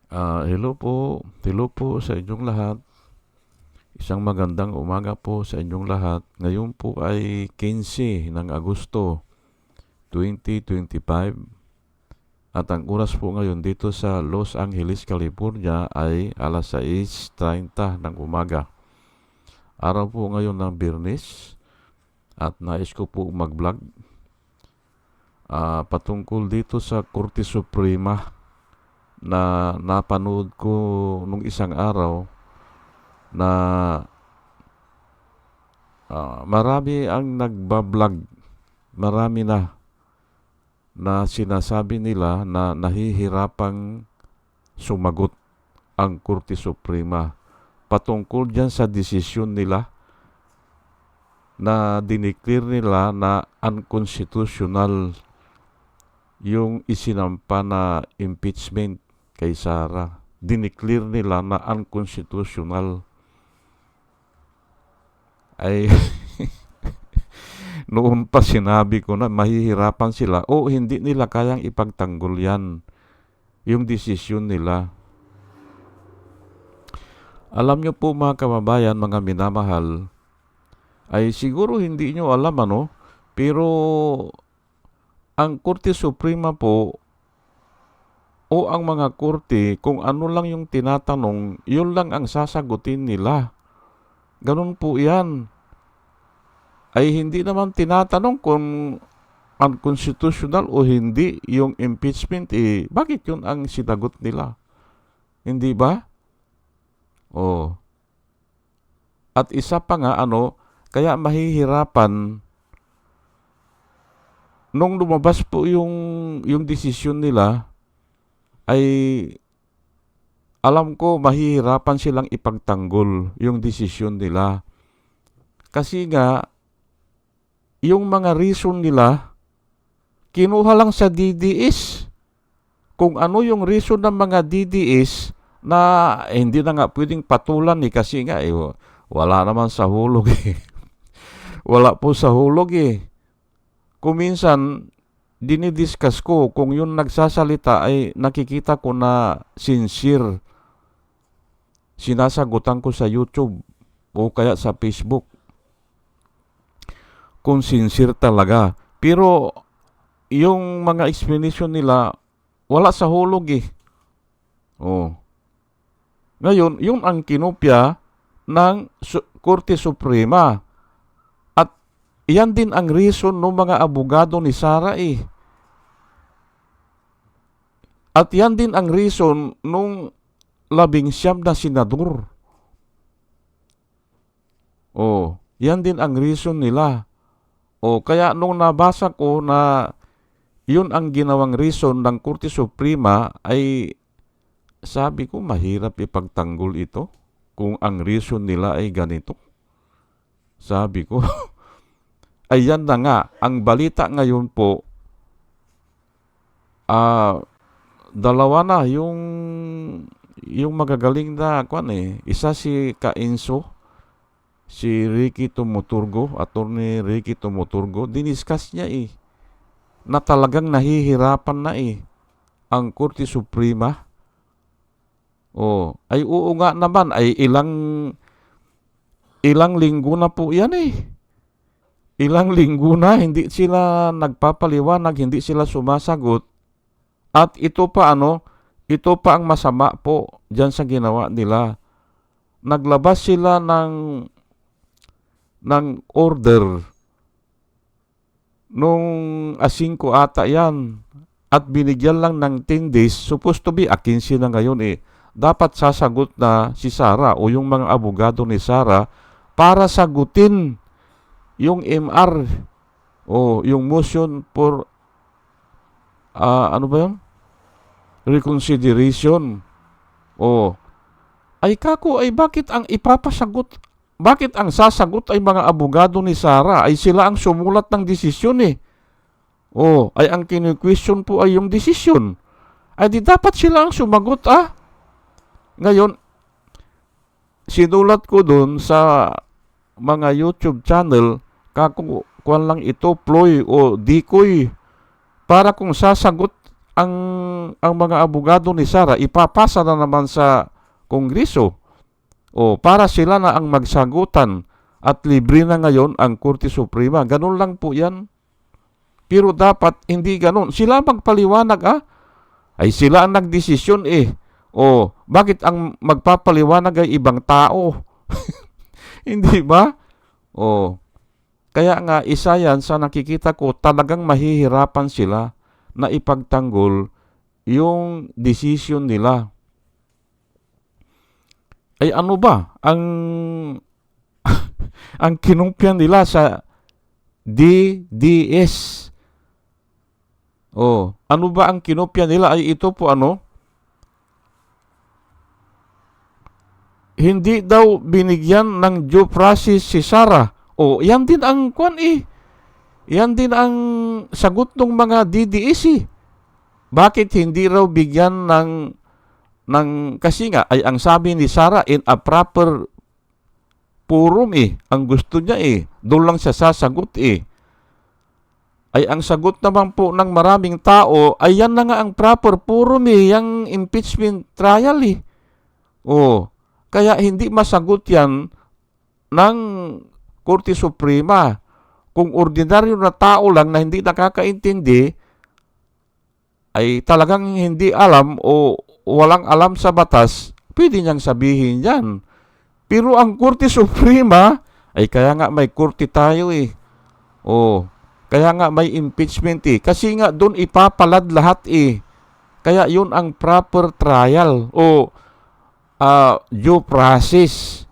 Hello po. Hello po sa inyong lahat. Isang magandang umaga po sa inyong lahat. Ngayon po ay 15 ng Agosto 2025 at ang oras po ngayon dito sa Los Angeles, California ay alas 6:30 ng umaga. Araw po ngayon ng Biyernes at nais ko po mag-vlog patungkol dito sa Korte Suprema na napanood ko nung isang araw na marami ang nagbablog, marami na sinasabi nila na nahihirapang sumagot ang Korte Suprema patungkol dyan sa desisyon nila na dineclare nila na unconstitutional yung isinampa na impeachment kay Sara. Dineclare nila na unconstitutional. Ay noon pa sinabi ko na mahihirapan sila o hindi nila kayang ipagtanggol yan, yung desisyon nila. Alam nyo po mga kababayan, mga minamahal, ay siguro hindi nyo alam pero ang Korte Suprema po o ang mga korte, kung ano lang yung tinatanong, yun lang ang sasagutin nila. Ganun po yan. Ay hindi naman tinatanong kung unconstitutional o hindi yung impeachment, bakit yun ang sinagot nila? Hindi ba? Oh. At isa pa nga, kaya mahihirapan nung lumabas po yung desisyon nila, ay alam ko mahihirapan silang ipagtanggol yung desisyon nila. Kasi nga, yung mga reason nila, kinuha lang sa DDS. Kung ano yung reason ng mga DDS na hindi na nga pwedeng patulan kasi nga wala naman sa hulog Wala po sa hulog Kung minsan, dinidiscuss ko kung yung nagsasalita ay nakikita ko na sincere. Sinasagutan ko sa YouTube o kaya sa Facebook kung sincere talaga. Pero yung mga explanation nila wala sa hulog Oh. Ngayon, yung ang kinopya ng Korte Suprema. At yan din ang reason ng mga abogado ni Sara At yan din ang reason nung 19 na senador. Yan din ang reason nila. Kaya nung nabasa ko na yun ang ginawang reason ng Korte Suprema, ay sabi ko mahirap ipagtanggol ito kung ang reason nila ay ganito. Sabi ko, ayan na nga, ang balita ngayon po, dalawa na yung magagaling na isa si Kainso, si Ricky Tumuturgo, Attorney Ricky Tumuturgo, diniscuss niya na talagang nahihirapan na ang Korte Suprema. Ay oo nga naman, ay ilang linggo na po yan Ilang linggo na hindi sila nagpapaliwanag, hindi sila sumasagot. At ito pa ito pa ang masama po diyan sa ginawa nila. Naglabas sila ng order nung 5 ata yan. At binigyan lang ng 10 days, supposed to be 15 na ngayon Dapat sasagot na si Sara o yung mga abogado ni Sara para sagutin yung MR o yung motion for reconsideration. Ay kako, ay bakit ang ipapasagot, bakit ang sasagot ay mga abogado ni Sara? Ay sila ang sumulat ng desisyon ay ang kini-question po ay yung desisyon. Ay di dapat sila ang sumagot Ngayon, sinulat ko dun sa mga YouTube channel, kuwan lang ito, ploy o decoy, para kung sasagot ang mga abogado ni Sara ipapasa na naman sa Kongreso. O para sila na ang magsagutan at libre na ngayon ang Korte Suprema. Ganun lang po yan. Pero dapat hindi ganun. Sila magpaliwanag ay sila ang nagdesisyon O bakit ang magpapaliwanag ay ibang tao? Hindi ba? O kaya nga isa yan sa nakikita ko talagang mahihirapan sila na ipagtanggol yung decision nila. Ay ano ba ang ang kinumpyan nila sa DDS? Ano ba ang kinumpyan nila? Ay ito po hindi daw binigyan ng due process si Sara. Yan din ang yan din ang sagot ng mga DDS. Bakit hindi raw bigyan ng kasi nga ay ang sabi ni Sara in a proper forum ang gusto niya doon lang siya sasagot ay ang sagot naman po ng maraming tao ay yan na nga ang proper forum yung impeachment trial kaya hindi masagot yan ng Korte Suprema. Kung ordinaryo na tao lang na hindi nakakaintindi ay talagang hindi alam o walang alam sa batas, pwede niyang sabihin yan. Pero ang Korte Suprema, ay kaya nga may korte tayo kaya nga may impeachment Kasi nga doon ipapalad lahat Kaya yun ang proper trial due process.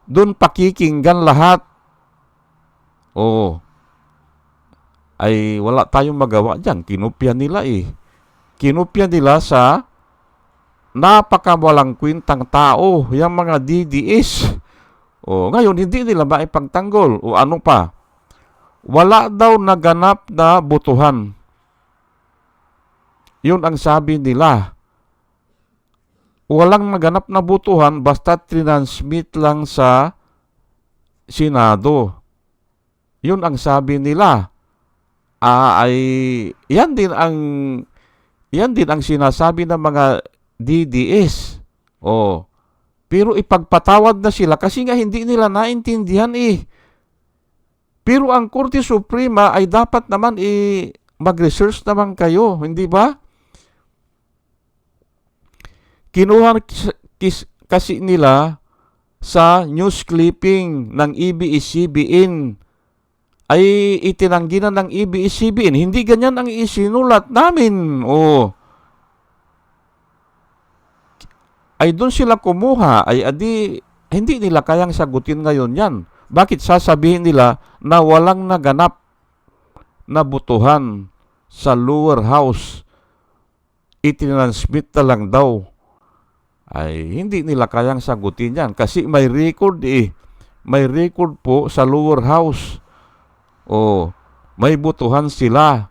Doon pakikinggan lahat. Ay wala tayong magawa dyan. Kinopya nila Kinopya nila sa napakawalang kwintang tao, yung mga DDS. Ngayon, hindi nila maipagtanggol. Ano pa? Wala daw naganap na botohan. Yun ang sabi nila. Walang naganap na botohan basta transmit lang sa Senado. Yun ang sabi nila. Ay yan din ang sinasabi ng mga DDS. Pero ipagpatawad na sila kasi nga hindi nila naintindihan Pero ang Korte Suprema ay dapat naman mag-research naman kayo, hindi ba? Kinuha kasi nila sa news clipping ng ABS-CBN ay itinanggi na ng ABS-CBN. Hindi ganyan ang isinulat namin. Ay doon sila kumuha. Hindi nila kayang sagutin ngayon yan. Bakit sasabihin nila na walang naganap na botohan sa lower house? Itinansmit na lang daw. Ay hindi nila kayang sagutin yan. Kasi may record May record po sa lower house. May botohan sila.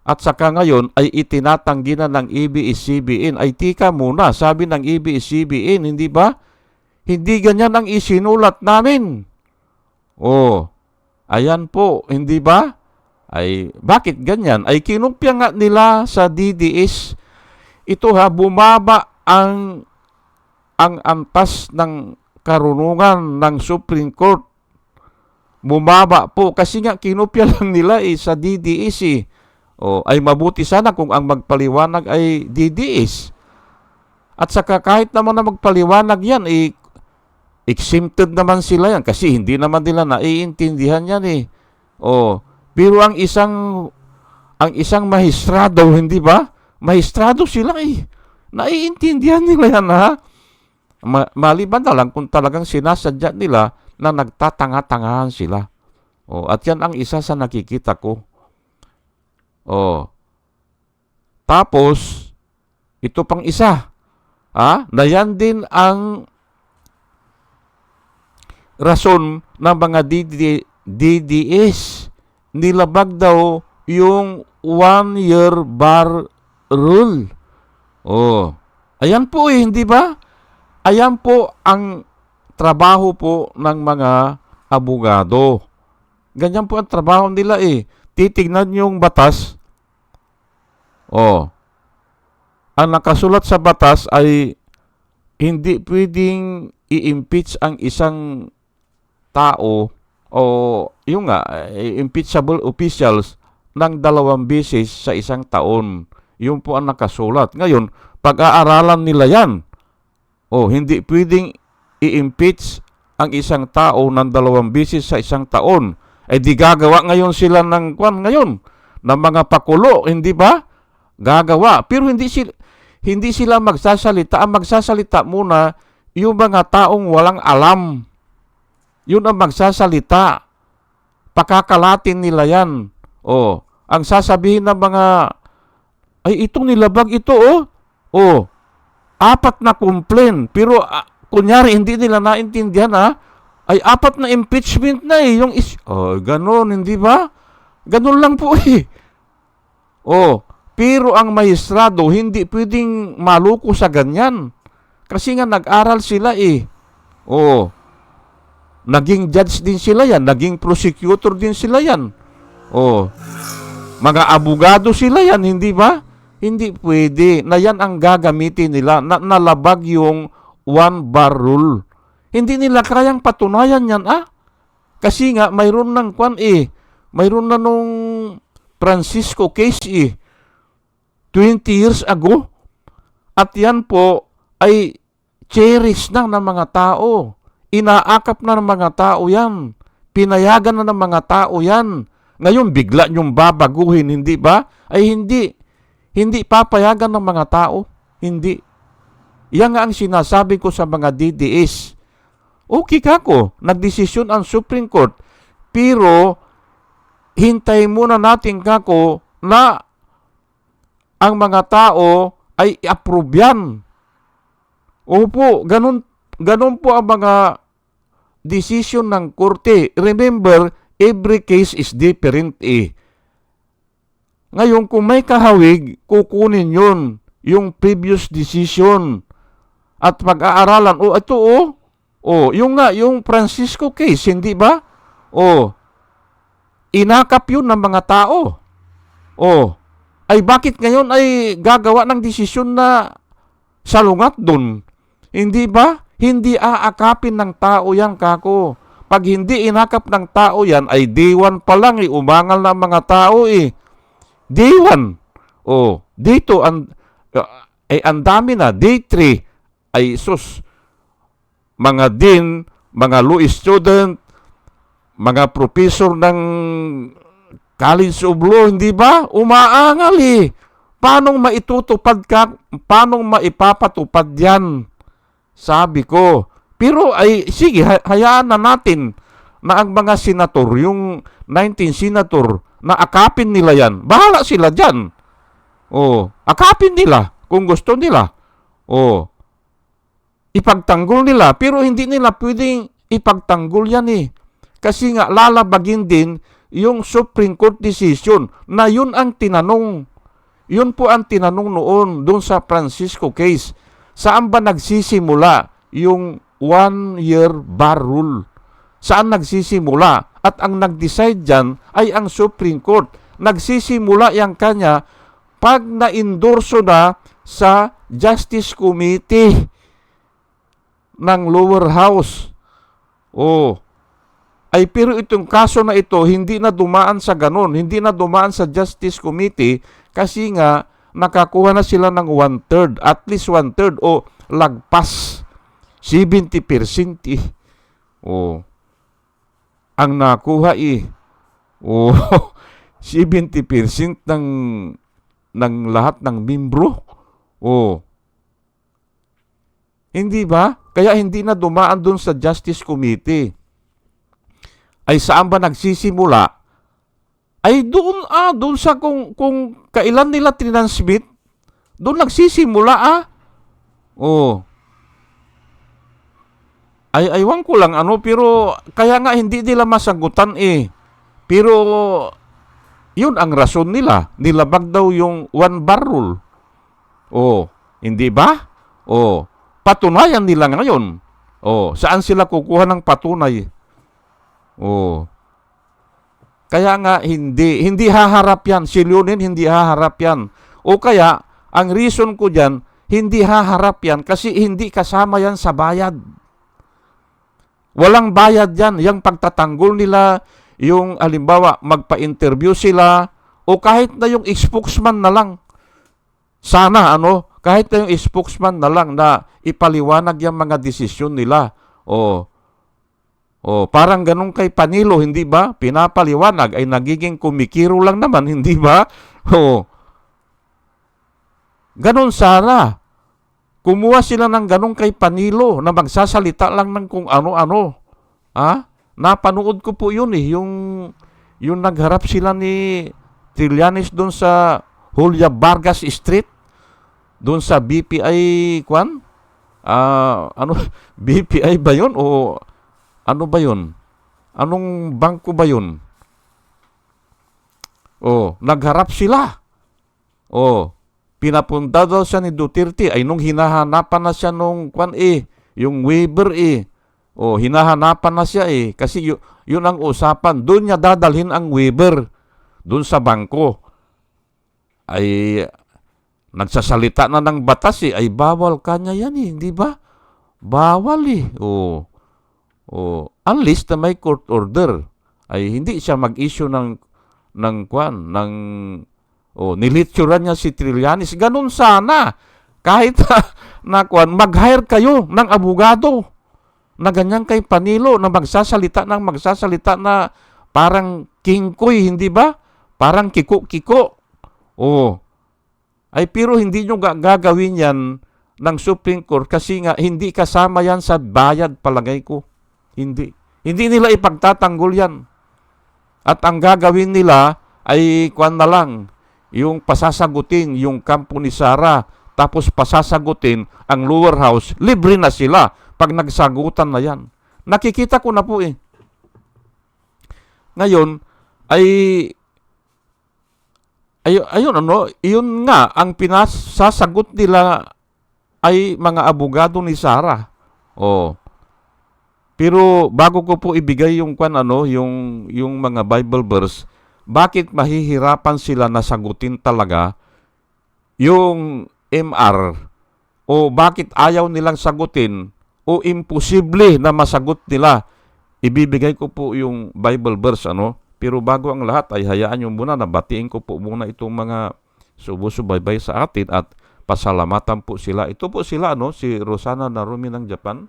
At saka ngayon ay itinatanggi na ng ABS-CBN. Ay tika muna, sabi ng ABS-CBN, hindi ba? Hindi ganyan ang isinulat namin. Ayan po, hindi ba? Ay bakit ganyan? Ay kinumpya nga nila sa DDS. Ito bumaba ang antas ng karunungan ng Supreme Court. Bumaba po kasi nga kinupya lang nila sa DDS ay mabuti sana kung ang magpaliwanag ay DDS. At saka kahit naman na magpaliwanag yan exempted naman sila yan kasi hindi naman nila naiintindihan yan pero ang isang mahistrado, hindi ba? Mahistrado sila naiintindihan nila yan maliban na lang kung talagang sinasadya nila na nagtatanga-tangahan sila. At yan ang isa sa nakikita ko. Tapos, ito pang isa. Na yan din ang rason ng mga DDS. Nilabag daw yung 1-year bar rule. Ayan po hindi ba? Ayan po ang trabaho po ng mga abogado. Ganyan po ang trabaho nila Titignan yung batas Oh, ang nakasulat sa batas ay hindi pwedeng i-impeach ang isang tao o yung nga, impeachable officials ng 2 beses sa isang taon. Yun po ang nakasulat. Ngayon, pag-aaralan nila yan. O, hindi pwedeng i-impeach ang isang tao ng 2 beses sa isang taon. Eh di gagawa ngayon sila ng ngayon, ng mga pakulo, hindi ba? Gagawa. Pero hindi sila magsasalita. Ang magsasalita muna yung mga taong walang alam. Yun ang magsasalita. Pakakalatin nila yan. O, ang sasabihin ng mga, ay itong nilabag ito, o, 4 na complaint. Pero, kunyari, hindi nila naintindihan, ay 4 na impeachment na yung ganon, hindi ba? Ganon lang po pero ang maestrado, hindi pwedeng maluko sa ganyan. Kasi nga nag-aral sila naging judge din sila yan, naging prosecutor din sila yan. Mga abogado sila yan, hindi ba? Hindi pwede na yan ang gagamitin nila na nalabag yung 1-bar rule. Hindi nila kayang patunayan yan, Kasi nga, mayroon ng mayroon na nung Francisco case 20 years ago. At yan po ay cherish na ng mga tao. Inaakap na ng mga tao yan. Pinayagan na ng mga tao yan. Ngayon, bigla niyong babaguhin, hindi ba? Ay hindi. Hindi papayagan ng mga tao. Hindi. Yan nga ang sinasabi ko sa mga DDS. Okay kako, nagdesisyon ang Supreme Court. Pero, hintay muna natin kako na ang mga tao ay i-approve yan. Opo, ganun po ang mga decision ng korte. Remember, every case is different Ngayon, kung may kahawig, kukunin yun, yung previous decision. At pag-aaralan, yung Francisco case, hindi ba? Inakap yun ng mga tao. Ay bakit ngayon ay gagawa ng desisyon na salungat dun? Hindi ba? Hindi aakapin ng tao yan, kako. Pag hindi inakap ng tao yan, ay day 1 pa lang, umangal na mga tao Day 1. Dito, ang dami na. Day 3, ay mga dean, mga law student, mga professor ng College of Law, hindi ba? Umaangal Paano maipapatupad yan? Sabi ko. Pero sige, hayaan na natin na ang mga senator, yung 19 senator, na akapin nila yan. Bahala sila dyan. Akapin nila kung gusto nila. Ipagtanggol nila. Pero hindi nila pwedeng ipagtanggol yan Kasi nga, lalabagin din yung Supreme Court decision na yun ang tinanong. Yun po ang tinanong noon doon sa Francisco case. Saan ba nagsisimula yung 1-year bar rule? Saan nagsisimula? At ang nag-decide dyan ay ang Supreme Court. Nagsisimula yung kanya pag na-endorso na sa Justice Committee ng lower house. Ay pero itong kaso na ito, hindi na dumaan sa ganon, hindi na dumaan sa Justice Committee kasi nga nakakuha na sila ng 1/3, at least 1/3 lagpas 70% ang nakuha 70% ng lahat ng membro. Hindi ba? Kaya hindi na dumaan doon sa Justice Committee. Ay saan ba nagsisimula? Ay doon sa kung kailan nila tinansmit, doon nagsisimula Ay aywan ko lang pero kaya nga hindi nila masagutan Pero yun ang rason nila. Nilabag daw yung 1-bar rule. Hindi ba? Patunayan nila ngayon. Saan sila kukuha ng patunay? Kaya nga hindi haharap yan. Si Leonin hindi haharap yan. O kaya, ang reason ko dyan, hindi haharap yan kasi hindi kasama yan sa bayad. Walang bayad yan. Yung pagtatanggol nila, yung halimbawa, magpa-interview sila, o kahit na yung spokesman na lang. Sana, kahit na yung spokesman na lang na ipaliwanag yung mga desisyon nila. Parang ganun kay Panilo, hindi ba? Pinapaliwanag ay nagiging kumikiro lang naman, hindi ba? Ganun sana. Kumuha sila ng ganun kay Panilo na magsasalita lang ng kung ano-ano. Napanood ko po yun yung nagharap sila ni Trillanes doon sa Julia Vargas Street, doon sa BPI, BPI ba yun? O ano ba yun? Anong bangko ba yun? Nagharap sila. Pinapunta daw siya ni Duterte ay nung hinahanapan na siya nung yung waiver hinahanapan na siya kasi yun ang usapan. Doon niya dadalhin ang waiver doon sa bangko. Ay nagsasalita na ng batas ay bawal kanya yan hindi ba? Bawal unless na may court order ay hindi siya mag-issue ng nilitsuran niya si Trillanes. Ganun sana. Kahit mag-hire kayo ng abogado na ganyan kay Panilo na magsasalita na parang kingkoy, hindi ba? Parang kiko-kiko. Ay pero hindi nyo gagawin yan ng Supreme Court kasi nga hindi kasama yan sa bayad, palagay ko. Hindi nila ipagtatanggol yan. At ang gagawin nila ay na lang, yung pasasagutin yung kampo ni Sara, tapos pasasagutin ang lower house, libre na sila pag nagsagutan na yan. Nakikita ko na po Ngayon, yun nga, ang pinasasagot nila ay mga abogado ni Sara. Pero bago ko po ibigay yung yung mga Bible verse, bakit mahihirapan sila na sagutin talaga yung MR? O bakit ayaw nilang sagutin? O imposible na masagot nila? Ibibigay ko po yung Bible verse, Pero bago ang lahat ay hayaan nyo muna na batiin ko po muna itong mga sumusubaybay sa atin at pasalamatan po sila. Ito po sila, si Rosana Narumi ng Japan,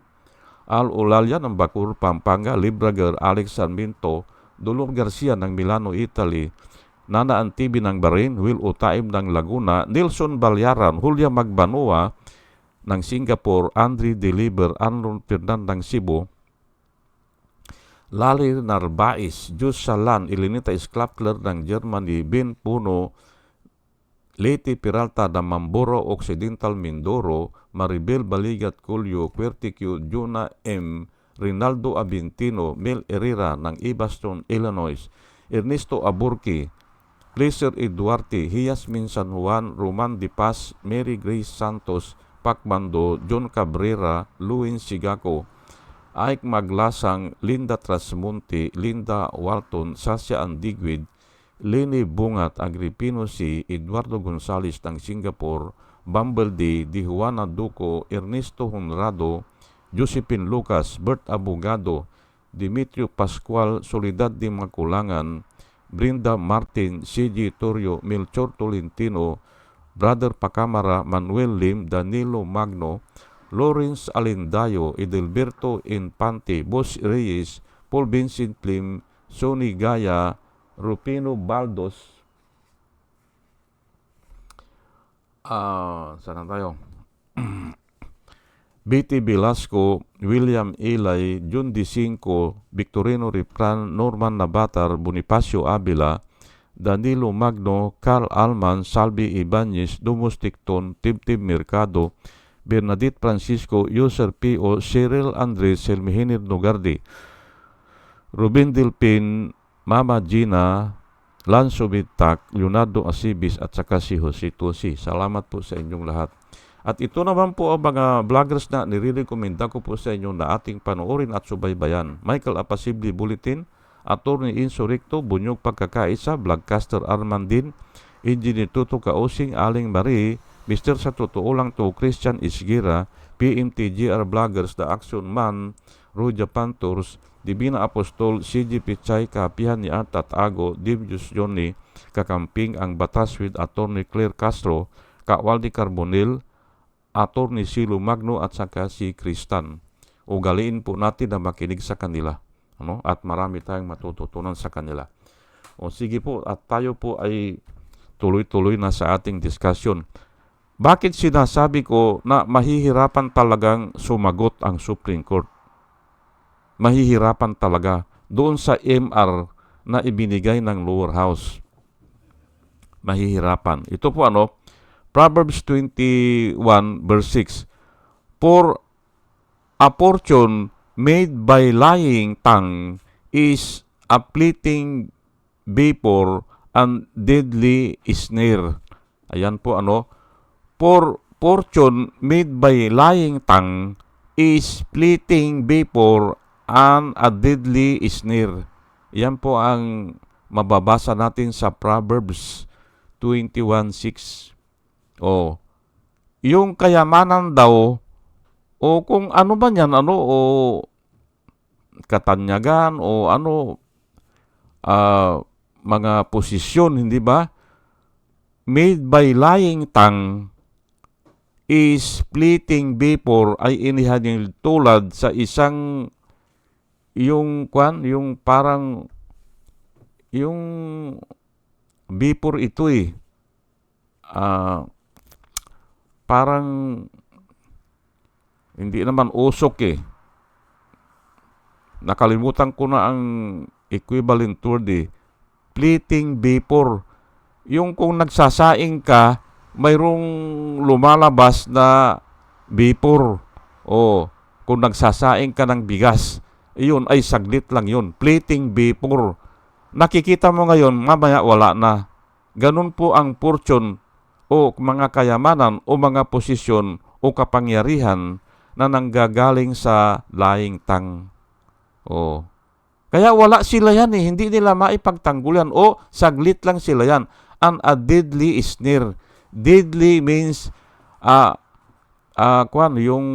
Al Olalia ng Bacoor, Pampanga, Librager, Alex Sarmiento, Dolor Garcia ng Milano, Italy, Nana Antibi ng Bahrain, Will Utaim ng Laguna, Nelson Balyaran, Julia Magbanua ng Singapore, Andre Deliver, Arnold Fernand ng Cebu, Lali Narbais, Jus Salan, Elenita Sklapler ng Germany, Ben Puno, Leti Peralta ng Mamboro Occidental, Mindoro, Maribel Baligat Culio, Querticu, Juna M., Rinaldo Abintino, Mel Herrera ng Evanston, Illinois, Ernesto Aburki, Placer Eduarte, Hiasmin San Juan, Roman De Paz, Mary Grace Santos, Pacmando, John Cabrera, Luin Sigaco, Ike Maglasang, Linda Trasmonte, Linda Walton, Sasha Andigwid, Leni Bungat, Agripino C., Eduardo Gonzales ng Singapore, Bumble D., Di Juana Duco, Ernesto Honrado, Josephine Lucas, Bert Abogado, Dimitrio Pascual, Soledad de Maculangan, Brinda Martin, C.G. Torrio, Melchor Tolentino, Brother Pacamara, Manuel Lim, Danilo Magno, Lawrence Alindayo, Edelberto Infante, Boss Reyes, Paul Vincent Lim, Sonny Gaya, Rupino Baldos. Saan tayo? B.T. Velasco, William Ilay, Jun D. Cinco, Victorino Ripran, Norman Nabatar, Bonifacio Avila, Danilo Magno, Carl Alman, Salvi Ibanez, Dumus Ticton, Tibtib Mercado, Bernadette Francisco, User P.O., Cyril Andres, Selmihinir Nogardi, Ruben Delpin, Mama Gina, Lanzo Bitak, Leonardo Asibis at saka si Jose Tosi. Salamat po sa inyong lahat. At ito naman po ang mga vloggers na nire-recommenda ko po sa inyo na ating panoorin at subaybayan. Michael Apasibli Bulletin, Attorney Insurrecto, Bunyog Pagkakaisa, Vlogcaster Armandin, hindi nituto kausing Aling Marie, Mr. Sa Totoo Lang To, Christian Isgira, PMTGR Vloggers, The Action Man, Roja Pantors, Divina Apostol, CG Pichay, Kapihan ni Artat Ago, Divius Johnny, Kakamping ang Batas with Attorney Claire Castro, Kawaldi Carbonil, Attorney Silo Magno at saka si Kristan. Ugaliin po natin na makinig sa kanila, at marami tayong matututunan sa kanila. Sige po, at tayo po ay tuloy-tuloy na sa ating discussion. Bakit sinasabi ko na mahihirapan talagang sumagot ang Supreme Court? Mahihirapan talaga doon sa MR na ibinigay ng lower house. Mahihirapan. Ito po Proverbs 21 verse 6. For a fortune made by lying tongue is a fleeting vapor and deadly snare. Ayan po For fortune made by lying tongue is fleeting vapor and a deadly snare. Yan po ang mababasa natin sa Proverbs 21:6. Yung kayamanan daw, o kung ano ba yan, o katanyagan, o mga posisyon, hindi ba? Made by lying tongue is fleeting vapor, ay inihaning tulad sa isang yung parang yung vapor ito parang hindi naman usok nakalimutan ko na ang equivalent word fleeting vapor. Yung kung nagsasaing ka, mayroong lumalabas na vapor. Kung nagsasaing ka ng bigas, iyon ay saglit lang yun. Fleeting vapor. Nakikita mo ngayon, mamaya wala na. Ganun po ang fortune o mga kayamanan o mga posisyon o kapangyarihan na nanggagaling sa lying tongue. Kaya wala sila yan hindi nila maipagtanggol yan saglit lang sila yan. And a deadly snare. Deadly means yung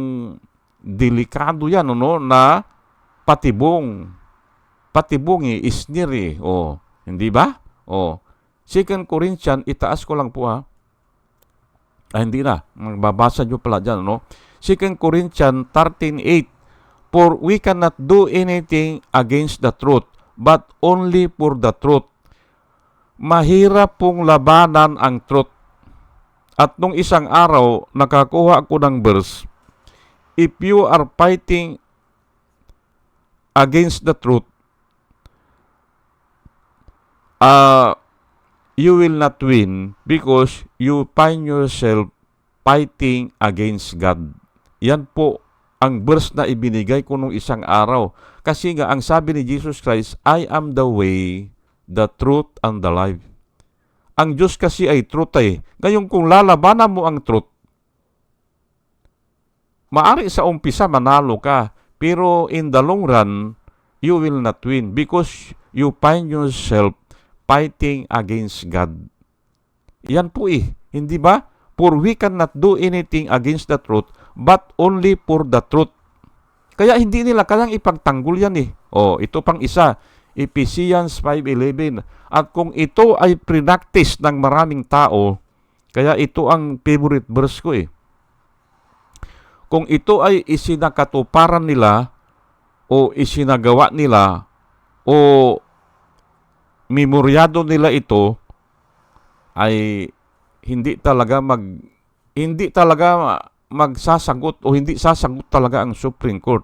delikado yan na patibong snare hindi ba? 2 Corinthians, itaas ko lang po hindi na, magbabasa nyo pala dyan 2 Corinthians 13:8. For we cannot do anything against the truth, but only for the truth. Mahirap pong labanan ang truth. At nung isang araw, nakakuha ako ng verse, if you are fighting against the truth, you will not win because you find yourself fighting against God. Yan po ang verse na ibinigay ko nung isang araw. Kasi nga, ang sabi ni Jesus Christ, I am the way, the truth, and the life. Ang Diyos kasi ay truth Ngayon kung lalabanan mo ang truth, maari sa umpisa manalo ka, pero in the long run, you will not win because you find yourself fighting against God. Yan po hindi ba? For we cannot do anything against the truth, but only for the truth. Kaya hindi nila kayang ipagtanggol yan ito pang isa, Ephesians 5:11. At kung ito ay practice ng maraming tao, kaya ito ang favorite verse ko Kung ito ay isinakatuparan nila, o isinagawa nila, o memoryado nila ito, ay hindi talaga magsasagot o hindi sasagot talaga ang Supreme Court.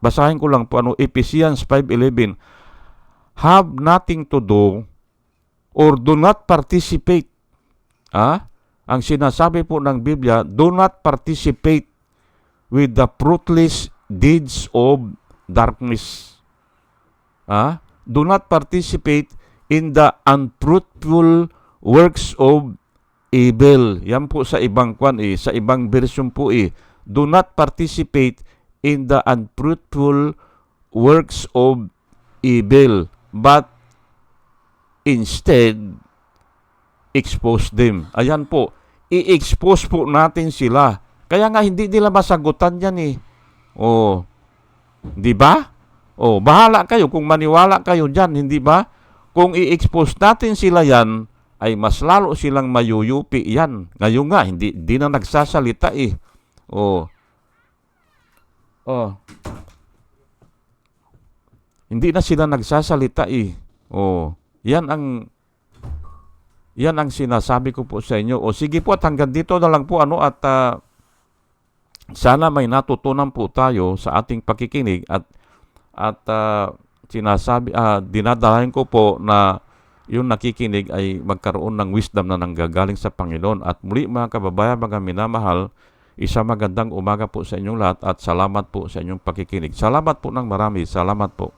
Basahin ko lang po Ephesians 5:11. Have nothing to do or do not participate. Ang sinasabi po ng Biblia, do not participate with the fruitless deeds of darkness. Do not participate in the unfruitful works of evil. Yan po sa ibang sa ibang version po do not participate in the unfruitful works of evil, but instead expose them. Ayan po, i-expose po natin sila. Kaya nga hindi nila masagutan yan eh. Oh, di ba? Oh, bahala kayo kung maniwala kayo diyan, hindi ba? Kung i-expose natin sila yan, ay mas lalo silang mayuyupi yan. Ngayon nga, hindi na nagsasalita eh. Oh. Oh. Hindi na sila nagsasalita eh. Oh. Yan ang sinasabi ko po sa inyo. O sige po at hanggang dito na lang po at sana may natutunan po tayo sa ating pakikinig at dinadalayan ko po na yung nakikinig ay magkaroon ng wisdom na nanggagaling sa Panginoon. At muli mga kababayan, mga minamahal, isang magandang umaga po sa inyong lahat at salamat po sa inyong pakikinig. Salamat po ng marami. Salamat po.